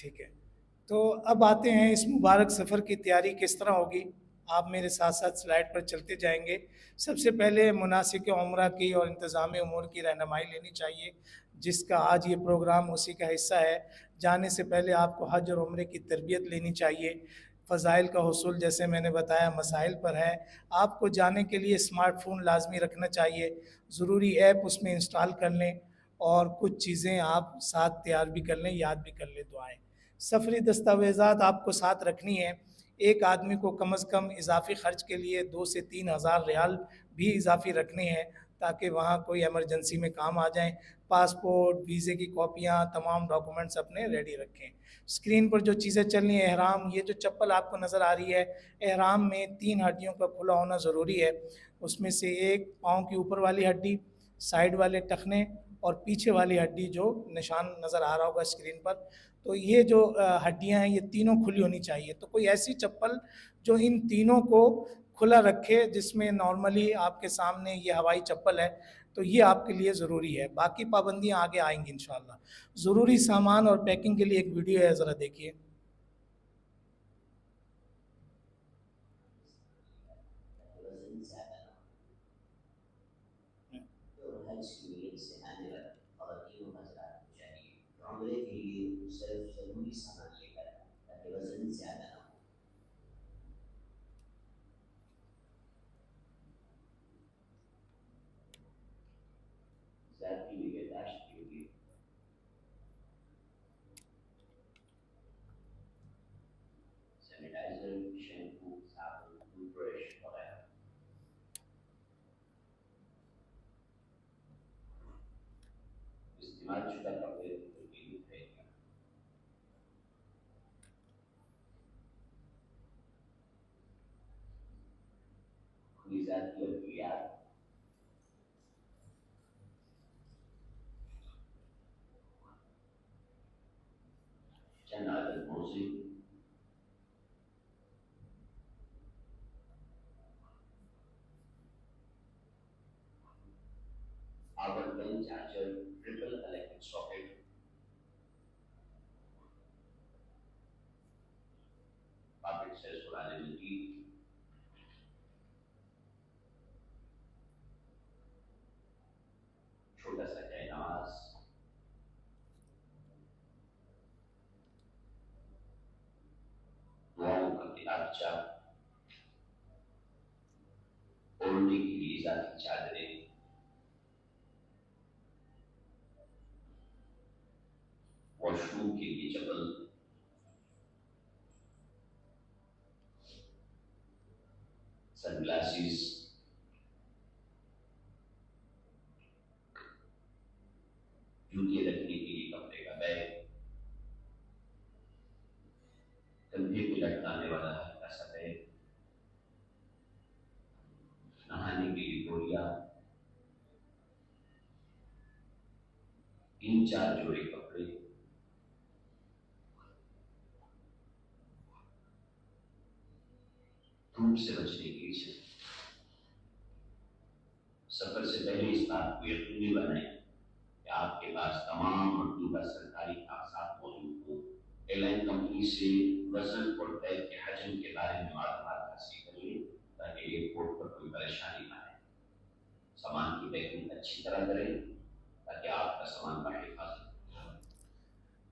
ٹھیک ہے، تو اب آتے ہیں اس مبارک سفر کی تیاری کس طرح ہوگی. آپ میرے ساتھ ساتھ سلائڈ پر چلتے جائیں گے. سب سے پہلے مناسک عمرہ کی اور انتظامی امور کی رہنمائی لینی چاہیے، جس کا آج یہ پروگرام اسی کا حصہ ہے. جانے سے پہلے آپ کو حج اور عمرے کی تربیت لینی چاہیے. فضائل کا حصول جیسے میں نے بتایا مسائل پر ہے. آپ کو جانے کے لیے اسمارٹ فون لازمی رکھنا چاہیے. ضروری ایپ اس میں انسٹال کر لیں اور کچھ چیزیں آپ ساتھ تیار بھی کر لیں، یاد بھی کر لیں دعائیں. سفری دستاویزات آپ کو ساتھ رکھنی ہے. ایک آدمی کو کم از کم اضافی خرچ کے لیے 2 سے 3 ہزار ریال بھی اضافی رکھنے ہیں تاکہ وہاں کوئی ایمرجنسی میں کام آ جائیں. پاسپورٹ، ویزے کی کاپیاں، تمام ڈاکومنٹس اپنے ریڈی رکھیں. اسکرین پر جو چیزیں چل رہی ہیں، احرام، یہ جو چپل آپ کو نظر آ رہی ہے، احرام میں 3 ہڈیوں کا کھلا ہونا ضروری ہے. اس میں سے ایک پاؤں کی اوپر والی ہڈی، سائڈ والے ٹخنے اور پیچھے والی ہڈی جو نشان نظر آ رہا ہوگا اسکرین پر. تو یہ جو ہڈیاں ہیں یہ تینوں کھلی ہونی چاہیے. تو کوئی ایسی چپل جو ان تینوں کو کھلا رکھے، جس میں نارملی آپ کے سامنے یہ ہوائی چپل ہے، تو یہ آپ کے لیے ضروری ہے. باقی پابندیاں آگے آئیں گی انشاءاللہ. ضروری سامان اور پیکنگ کے لیے ایک ویڈیو ہے، ذرا دیکھیے.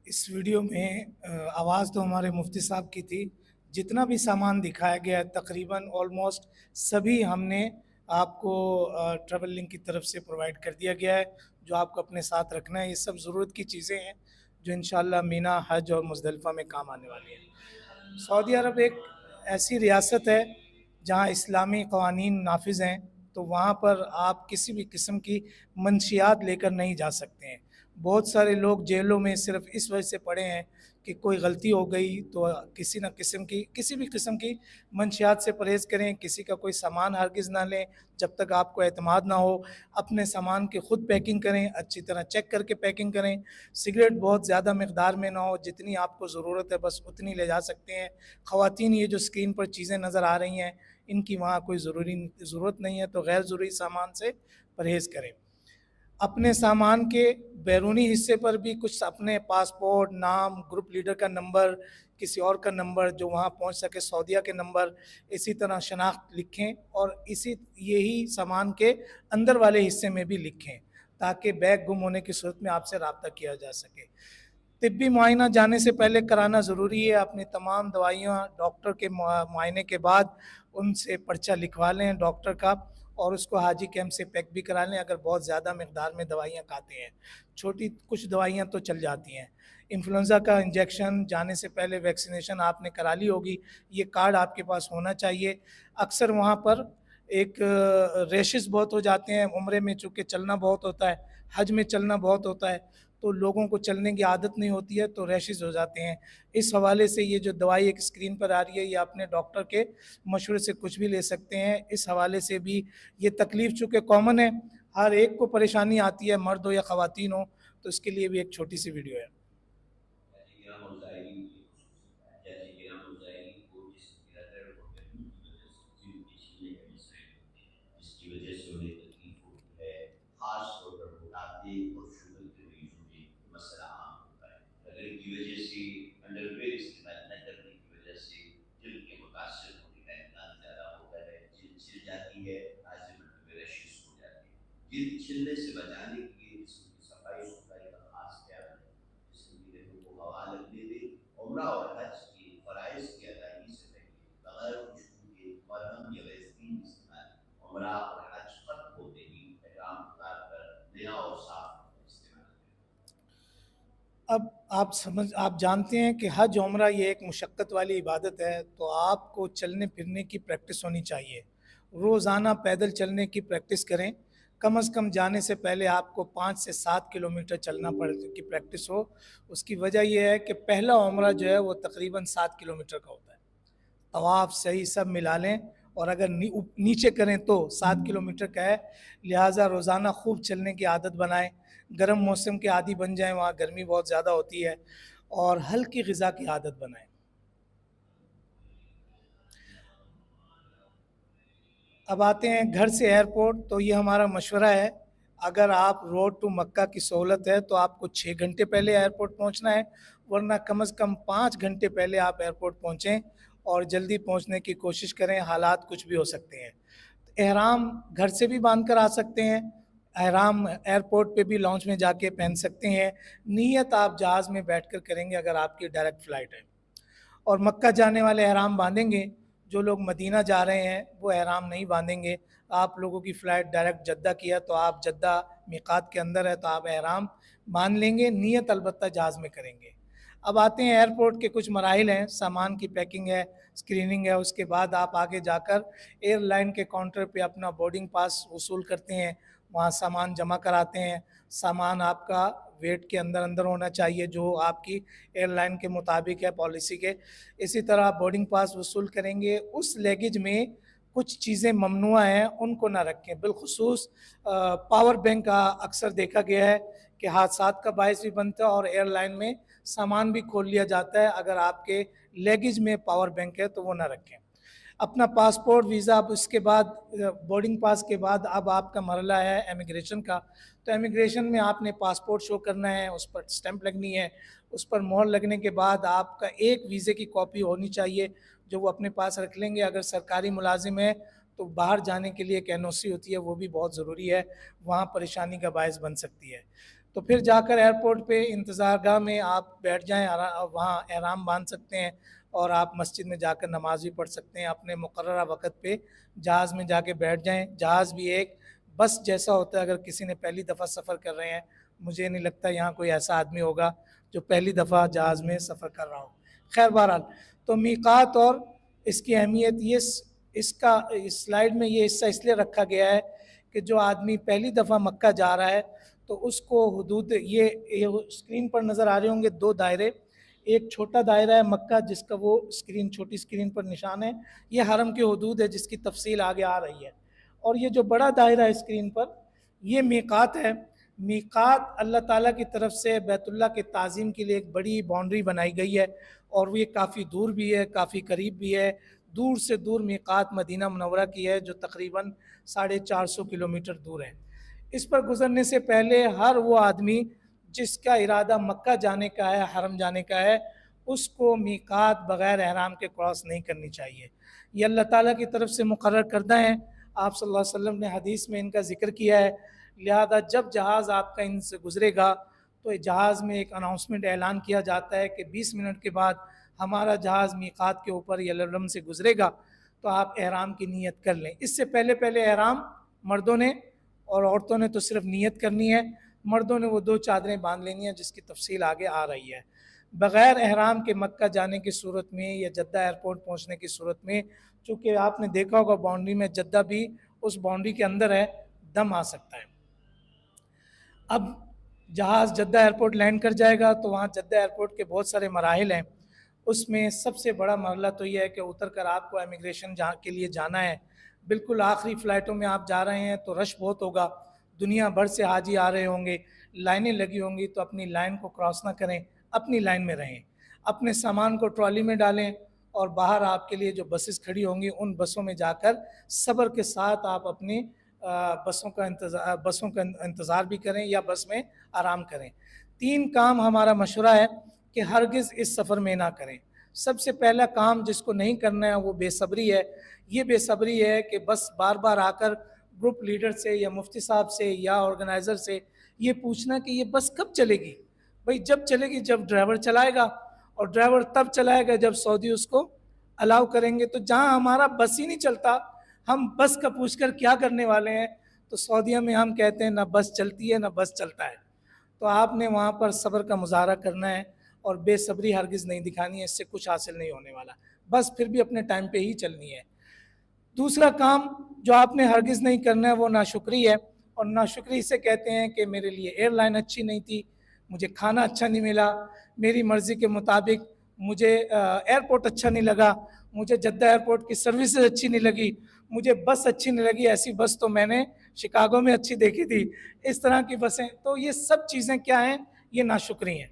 اس ویڈیو میں آواز تو ہمارے مفتی صاحب کی تھی. جتنا بھی سامان دکھایا گیا ہے تقریباً آلموسٹ سبھی ہم نے آپ کو ٹریول لنک کی طرف سے پرووائڈ کر دیا گیا ہے، جو آپ کو اپنے ساتھ رکھنا ہے. یہ سب ضرورت کی چیزیں ہیں جو انشاءاللہ مینا، حج اور مزدلفہ میں کام آنے والی ہیں. سعودی عرب ایک ایسی ریاست ہے جہاں اسلامی قوانین نافذ ہیں، تو وہاں پر آپ کسی بھی قسم کی منشیات لے کر نہیں جا سکتے ہیں. بہت سارے لوگ جیلوں میں صرف اس وجہ سے پڑے ہیں کہ کوئی غلطی ہو گئی تو کسی بھی قسم کی منشیات سے پرہیز کریں. کسی کا کوئی سامان ہرگز نہ لیں جب تک آپ کو اعتماد نہ ہو. اپنے سامان کی خود پیکنگ کریں، اچھی طرح چیک کر کے پیکنگ کریں. سگریٹ بہت زیادہ مقدار میں نہ ہو، جتنی آپ کو ضرورت ہے بس اتنی لے جا سکتے ہیں. خواتین، یہ جو اسکرین پر چیزیں نظر آ رہی ہیں ان کی وہاں کوئی ضرورت نہیں ہے، تو غیر ضروری سامان سے پرہیز کریں. اپنے سامان کے بیرونی حصے پر بھی کچھ اپنے پاسپورٹ، نام، گروپ لیڈر کا نمبر، کسی اور کا نمبر جو وہاں پہنچ سکے، سعودیہ کے نمبر، اسی طرح شناخت لکھیں، اور یہی سامان کے اندر والے حصے میں بھی لکھیں تاکہ بیگ گم ہونے کی صورت میں آپ سے رابطہ کیا جا سکے۔ طبی معائنہ جانے سے پہلے کرانا ضروری ہے۔ اپنی تمام دوائیاں ڈاکٹر کے معائنے کے بعد ان سے پرچہ لکھوا لیں ڈاکٹر کا، اور اس کو حاجی کیمپ سے پیک بھی کرا لیں اگر بہت زیادہ مقدار میں دوائیاں کھاتے ہیں۔ چھوٹی کچھ دوائیاں تو چل جاتی ہیں۔ انفلوئنزا کا انجیکشن جانے سے پہلے ویکسینیشن آپ نے کرا لی ہوگی، یہ کارڈ آپ کے پاس ہونا چاہیے۔ اکثر وہاں پر ایک ریشز بہت ہو جاتے ہیں، عمرے میں چونکہ چلنا بہت ہوتا ہے، حج میں چلنا بہت ہوتا ہے، تو لوگوں کو چلنے کی عادت نہیں ہوتی ہے تو ریشز ہو جاتے ہیں۔ اس حوالے سے یہ جو دوائی ایک اسکرین پر آ رہی ہے، یہ اپنے ڈاکٹر کے مشورے سے کچھ بھی لے سکتے ہیں۔ اس حوالے سے بھی یہ تکلیف چونکہ کامن ہے، ہر ایک کو پریشانی آتی ہے، مرد ہو یا خواتین ہو، تو اس کے لیے بھی ایک چھوٹی سی ویڈیو ہے۔ خاص طور پر موٹاپے اور شوگر کے مریضوں میں مسئلہ عام ہوتا ہے۔ غدر کی وجہ سے، انڈرویئر استعمال نہ کرنے کی وجہ سے جلد کے متاثر ہونے کا امکان زیادہ ہوتا ہے، جلد چھل جاتی ہے، لازم انڈرویئر ریشز ہو جاتی ہے۔ جلد چھلنے سے بچانے کے لیے جسم کی صفائی ستھرائی کا خاص خیال رکھیں، جسم کی رگوں کو ہوا لگنے دیں۔ عمرہ اور حج کے فرائض کی ادائیگی سے پہلے بغیر خوشبو کے مرہم یا ویسلین استعمال۔ عمرہ اور حج ختم ہوتے ہی نیا اور صاف استعمال کریں۔ اب آپ جانتے ہیں کہ حج عمرہ یہ ایک مشقت والی عبادت ہے، تو آپ کو چلنے پھرنے کی پریکٹس ہونی چاہیے۔ روزانہ پیدل چلنے کی پریکٹس کریں، کم از کم جانے سے پہلے آپ کو 5 سے 7 کلومیٹر چلنا کی پریکٹس ہو۔ اس کی وجہ یہ ہے کہ پہلا عمرہ جو ہے وہ تقریباً 7 کلومیٹر کا ہوتا ہے۔ طواف صحیح سب ملا لیں، اور اگر نیچے کریں تو 7 کلومیٹر کا ہے، لہٰذا روزانہ خوب چلنے کی عادت بنائیں۔ گرم موسم کے عادی بن جائیں، وہاں گرمی بہت زیادہ ہوتی ہے، اور ہلکی غذا کی عادت بنائیں۔ اب آتے ہیں گھر سے ایئرپورٹ، تو یہ ہمارا مشورہ ہے، اگر آپ روڈ ٹو مکہ کی سہولت ہے تو آپ کو 6 گھنٹے پہلے ایئرپورٹ پہنچنا ہے، ورنہ کم از کم 5 گھنٹے پہلے آپ ایئرپورٹ پہنچیں اور جلدی پہنچنے کی کوشش کریں، حالات کچھ بھی ہو سکتے ہیں۔ احرام گھر سے بھی باندھ کر آ سکتے ہیں، احرام ایئرپورٹ پہ بھی لانچ میں جا کے پہن سکتے ہیں، نیت آپ جہاز میں بیٹھ کر کریں گے اگر آپ کی ڈائریکٹ فلائٹ ہے۔ اور مکہ جانے والے احرام باندھیں گے، جو لوگ مدینہ جا رہے ہیں وہ احرام نہیں باندھیں گے۔ آپ لوگوں کی فلائٹ ڈائریکٹ جدہ کی ہے تو آپ جدہ میقات کے اندر ہے تو آپ احرام باندھ لیں گے، نیت البتہ جہاز میں کریں گے۔ اب آتے ہیں ایئرپورٹ کے کچھ مراحل ہیں، سامان کی پیکنگ ہے، اسکریننگ ہے، اس کے بعد آپ آگے جا کر ایئر لائن کے کاؤنٹر پہ اپنا بورڈنگ پاس وصول کرتے ہیں، وہاں سامان جمع کراتے ہیں۔ سامان آپ کا ویٹ کے اندر ہونا چاہیے جو آپ کی ایئر لائن کے مطابق ہے، پالیسی کے۔ اسی طرح بورڈنگ پاس وصول کریں گے، اس لیگیج میں کچھ چیزیں ممنوع ہیں ان کو نہ رکھیں، بالخصوص پاور بینک کا اکثر دیکھا گیا ہے کہ حادثات کا باعث بھی بنتا ہے، اور ایئر لائن میں سامان بھی کھول لیا جاتا ہے۔ اگر آپ کے لیگیج میں پاور بینک ہے تو وہ نہ رکھیں۔ اپنا پاسپورٹ، ویزا، اب اس کے بعد بورڈنگ پاس کے بعد اب آپ کا مرحلہ ہے امیگریشن کا، تو امیگریشن میں آپ نے پاسپورٹ شو کرنا ہے، اس پر سٹیمپ لگنی ہے، اس پر مہر لگنے کے بعد آپ کا ایک ویزے کی کاپی ہونی چاہیے جو وہ اپنے پاس رکھ لیں گے۔ اگر سرکاری ملازم ہے تو باہر جانے کے لیے ایک این او سی ہوتی ہے، وہ بھی بہت ضروری ہے، وہاں پریشانی کا باعث بن سکتی ہے۔ تو پھر جا کر ایئرپورٹ پہ انتظار گاہ میں آپ بیٹھ جائیں، وہاں احرام باندھ سکتے ہیں، اور آپ مسجد میں جا کر نماز بھی پڑھ سکتے ہیں۔ اپنے مقررہ وقت پہ جہاز میں جا کے بیٹھ جائیں۔ جہاز بھی ایک بس جیسا ہوتا ہے، اگر کسی نے پہلی دفعہ سفر کر رہے ہیں، مجھے نہیں لگتا یہاں کوئی ایسا آدمی ہوگا جو پہلی دفعہ جہاز میں سفر کر رہا ہو۔ خیر بہرحال، تو میقات اور اس کی اہمیت، اس سلائیڈ میں یہ حصہ اس لیے رکھا گیا ہے کہ جو آدمی پہلی دفعہ مکہ جا رہا ہے تو اس کو حدود، یہ اسکرین پر نظر آ رہے ہوں گے 2 دائرے، ایک چھوٹا دائرہ ہے مکہ جس کا وہ چھوٹی اسکرین پر نشان ہے، یہ حرم کی حدود ہے جس کی تفصیل آگے آ رہی ہے، اور یہ جو بڑا دائرہ ہے اسکرین پر یہ میقات ہے۔ میقات اللہ تعالیٰ کی طرف سے بیت اللہ کے تعظیم کے لیے ایک بڑی باؤنڈری بنائی گئی ہے، اور وہ یہ کافی دور بھی ہے، کافی قریب بھی ہے۔ دور سے دور میقات مدینہ منورہ کی ہے جو تقریباً 450 کلومیٹر دور ہے۔ اس پر گزرنے سے پہلے ہر وہ آدمی جس کا ارادہ مکہ جانے کا ہے، حرم جانے کا ہے، اس کو میقات بغیر احرام کے کراس نہیں کرنی چاہیے۔ یہ اللہ تعالیٰ کی طرف سے مقرر کردہ ہیں، آپ صلی اللہ علیہ وسلم نے حدیث میں ان کا ذکر کیا ہے۔ لہذا جب جہاز آپ کا ان سے گزرے گا تو جہاز میں ایک اناؤنسمنٹ اعلان کیا جاتا ہے کہ 20 منٹ کے بعد ہمارا جہاز میقات کے اوپر یلملم سے گزرے گا، تو آپ احرام کی نیت کر لیں۔ اس سے پہلے احرام مردوں نے اور عورتوں نے تو صرف نیت کرنی ہے، مردوں نے وہ 2 چادریں باندھ لینی ہیں جس کی تفصیل آگے آ رہی ہے۔ بغیر احرام کے مکہ جانے کی صورت میں یا جدہ ایئرپورٹ پہنچنے کی صورت میں، چونکہ آپ نے دیکھا ہوگا باؤنڈری میں جدہ بھی اس باؤنڈری کے اندر ہے، دم آ سکتا ہے۔ اب جہاز جدہ ایئرپورٹ لینڈ کر جائے گا تو وہاں جدہ ایئرپورٹ کے بہت سارے مراحل ہیں، اس میں سب سے بڑا مرحلہ تو یہ ہے کہ اتر کر آپ کو امیگریشن کے لیے جانا ہے۔ بالکل آخری فلائٹوں میں آپ جا رہے ہیں تو رش بہت ہوگا، دنیا بھر سے حاجی آ رہے ہوں گے، لائنیں لگی ہوں گی، تو اپنی لائن کو کراس نہ کریں، اپنی لائن میں رہیں، اپنے سامان کو ٹرالی میں ڈالیں، اور باہر آپ کے لیے جو بسز کھڑی ہوں گی ان بسوں میں جا کر صبر کے ساتھ آپ اپنی بسوں کا انتظار بھی کریں یا بس میں آرام کریں۔ 3 کام ہمارا مشورہ ہے کہ ہرگز اس سفر میں نہ کریں۔ سب سے پہلا کام جس کو نہیں کرنا ہے وہ بے صبری ہے۔ یہ بے صبری ہے کہ بس بار بار آ کر گروپ لیڈر سے یا مفتی صاحب سے یا آرگنائزر سے یہ پوچھنا کہ یہ بس کب چلے گی۔ بھئی جب چلے گی جب ڈرائیور چلائے گا، اور ڈرائیور تب چلائے گا جب سعودی اس کو الاؤ کریں گے۔ تو جہاں ہمارا بس ہی نہیں چلتا، ہم بس کا پوچھ کر کیا کرنے والے ہیں؟ تو سعودیہ میں ہم کہتے ہیں نہ بس چلتی ہے نہ بس چلتا ہے۔ تو آپ نے وہاں پر صبر کا مظاہرہ کرنا ہے اور بے صبری ہرگز نہیں دکھانی ہے، اس سے کچھ حاصل نہیں ہونے والا، بس پھر بھی اپنے ٹائم پہ ہی چلنی ہے۔ دوسرا کام جو آپ نے ہرگز نہیں کرنا ہے وہ ناشکری ہے، اور ناشکری سے کہتے ہیں کہ میرے لیے ایئر لائن اچھی نہیں تھی، مجھے کھانا اچھا نہیں ملا، میری مرضی کے مطابق مجھے ایئرپورٹ اچھا نہیں لگا، مجھے جدہ ایئرپورٹ کی سروسز اچھی نہیں لگی، مجھے بس اچھی نہیں لگی، ایسی بس تو میں نے شکاگو میں اچھی دیکھی تھی، اس طرح کی بسیں۔ تو یہ سب چیزیں کیا ہیں؟ یہ ناشکری ہیں،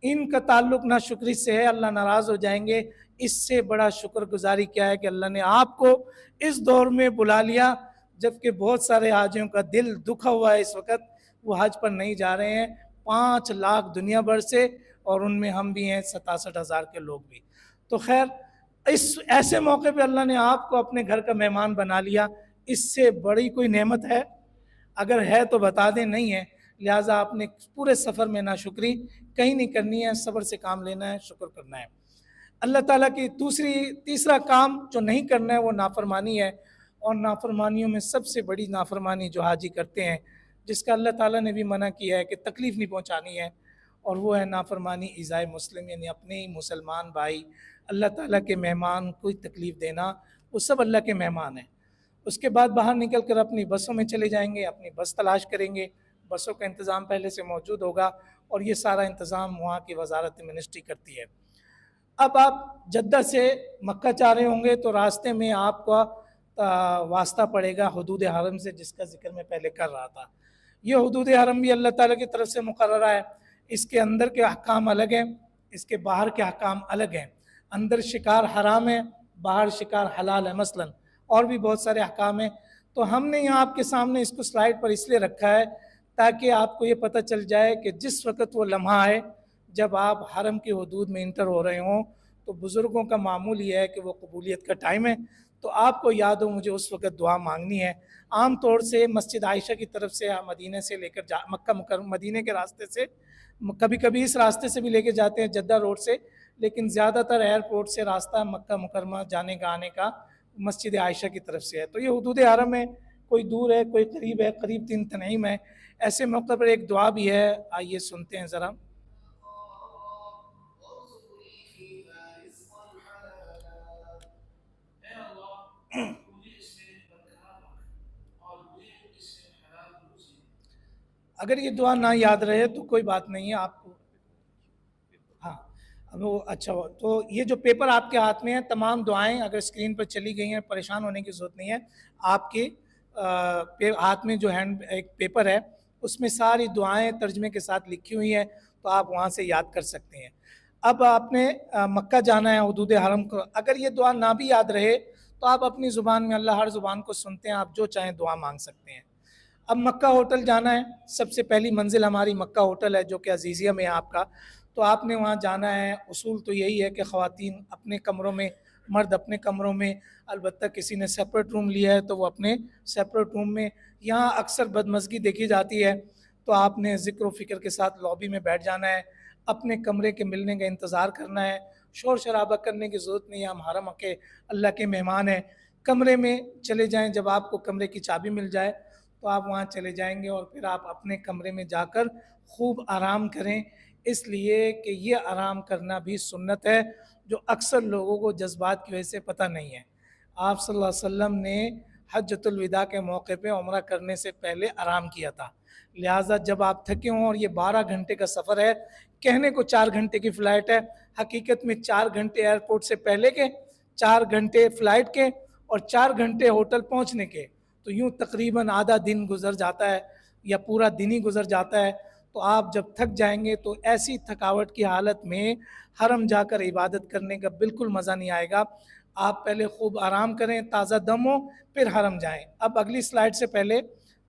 ان کا تعلق ناشکری سے ہے، اللہ ناراض ہو جائیں گے۔ اس سے بڑا شکر گزاری کیا ہے کہ اللہ نے آپ کو اس دور میں بلا لیا جبکہ بہت سارے حاجیوں کا دل دکھا ہوا ہے، اس وقت وہ حج پر نہیں جا رہے ہیں، 5 لاکھ دنیا بھر سے، اور ان میں ہم بھی ہیں 67,000 کے لوگ بھی۔ تو خیر اس ایسے موقع پہ اللہ نے آپ کو اپنے گھر کا مہمان بنا لیا، اس سے بڑی کوئی نعمت ہے؟ اگر ہے تو بتا دیں، نہیں ہے۔ لہٰذا آپ نے پورے سفر میں ناشکری کہیں نہیں کرنی ہے، صبر سے کام لینا ہے، شکر کرنا ہے۔ اللہ تعالیٰ کی تیسرا کام جو نہیں کرنا ہے وہ نافرمانی ہے، اور نافرمانیوں میں سب سے بڑی نافرمانی جو حاجی کرتے ہیں، جس کا اللہ تعالیٰ نے بھی منع کیا ہے کہ تکلیف نہیں پہنچانی ہے، اور وہ ہے نافرمانی ایذائے مسلم، یعنی اپنے ہی مسلمان بھائی اللہ تعالیٰ کے مہمان کوئی تکلیف دینا، وہ سب اللہ کے مہمان ہیں۔ اس کے بعد باہر نکل کر اپنی بسوں میں چلے جائیں گے، اپنی بس تلاش کریں گے، بسوں کا انتظام پہلے سے موجود ہوگا، اور یہ سارا انتظام وہاں کی وزارت منسٹری کرتی ہے۔ اب آپ جدہ سے مکہ جا رہے ہوں گے تو راستے میں آپ کا واسطہ پڑے گا حدود حرم سے، جس کا ذکر میں پہلے کر رہا تھا۔ یہ حدود حرم بھی اللہ تعالیٰ کی طرف سے مقررہ ہے، اس کے اندر کے احکام الگ ہیں، اس کے باہر کے احکام الگ ہیں۔ اندر شکار حرام ہے، باہر شکار حلال ہے مثلاً، اور بھی بہت سارے احکام ہیں۔ تو ہم نے یہاں آپ کے سامنے اس کو سلائیڈ پر اس لیے رکھا ہے تاکہ آپ کو یہ پتہ چل جائے کہ جس وقت وہ لمحہ ہے جب آپ حرم کی حدود میں انٹر ہو رہے ہوں، تو بزرگوں کا معمول یہ ہے کہ وہ قبولیت کا ٹائم ہے، تو آپ کو یاد ہو مجھے اس وقت دعا مانگنی ہے۔ عام طور سے مسجد عائشہ کی طرف سے مدینہ سے لے کر مکہ مکرمہ مدینہ کے راستے سے، کبھی کبھی اس راستے سے بھی لے کے جاتے ہیں جدہ روڈ سے، لیکن زیادہ تر ایئرپورٹ سے راستہ مکہ مکرمہ جانے کا آنے کا مسجد عائشہ کی طرف سے ہے۔ تو یہ حدود حرم ہے، کوئی دور ہے کوئی قریب ہے، قریب 3 تنعیم ہے۔ ایسے موقع پر ایک دعا بھی ہے، آئیے سنتے ہیں ذرا۔ اگر یہ دعا نہ یاد رہے تو کوئی بات نہیں ہے، آپ کو ہاں وہ اچھا ہو تو یہ جو پیپر آپ کے ہاتھ میں ہے، تمام دعائیں اگر اسکرین پر چلی گئی ہیں، پریشان ہونے کی ضرورت نہیں ہے۔ آپ کے ہاتھ میں جو ہینڈ ایک پیپر ہے اس میں ساری دعائیں ترجمے کے ساتھ لکھی ہوئی ہیں، تو آپ وہاں سے یاد کر سکتے ہیں۔ اب آپ نے مکہ جانا ہے حدود حرم کو، اگر یہ دعا نہ بھی یاد رہے تو آپ اپنی زبان میں، اللہ ہر زبان کو سنتے ہیں، آپ جو چاہیں دعا مانگ سکتے ہیں۔ اب مکہ ہوٹل جانا ہے، سب سے پہلی منزل ہماری مکہ ہوٹل ہے جو کہ عزیزیہ میں ہے آپ کا. تو آپ نے وہاں جانا ہے. اصول تو یہی ہے کہ خواتین اپنے کمروں میں، مرد اپنے کمروں میں، البتہ کسی نے سیپریٹ روم لیا ہے تو وہ اپنے سیپریٹ روم میں. یہاں اکثر بدمزگی دیکھی جاتی ہے تو آپ نے ذکر و فکر کے ساتھ لابی میں بیٹھ جانا ہے، اپنے کمرے کے ملنے کا انتظار کرنا ہے. شور شرابہ کرنے کی ضرورت نہیں ہے، ہم حرم کے اللہ کے مہمان ہیں. کمرے میں چلے جائیں، جب آپ کو کمرے کی چابی مل جائے تو آپ وہاں چلے جائیں گے اور پھر آپ اپنے کمرے میں جا کر خوب آرام کریں، اس لیے کہ یہ آرام کرنا بھی سنت ہے جو اکثر لوگوں کو جذبات کی وجہ سے پتہ نہیں ہے. آپ صلی اللہ علیہ وسلم نے حجۃ الوداع کے موقع پہ عمرہ کرنے سے پہلے آرام کیا تھا. لہٰذا جب آپ تھکے ہوں اور یہ 12 گھنٹے کا سفر ہے، کہنے کو 4 گھنٹے کی فلائٹ ہے، حقیقت میں 4 گھنٹے ایئرپورٹ سے پہلے کے، 4 گھنٹے فلائٹ کے اور 4 گھنٹے ہوٹل پہنچنے کے، تو یوں تقریباً آدھا دن گزر جاتا ہے یا پورا دن ہی گزر جاتا ہے. تو آپ جب تھک جائیں گے تو ایسی تھکاوٹ کی حالت میں حرم جا کر عبادت کرنے کا بالکل مزہ نہیں آئے گا. آپ پہلے خوب آرام کریں، تازہ دم ہو، پھر حرم جائیں. اب اگلی سلائیڈ سے پہلے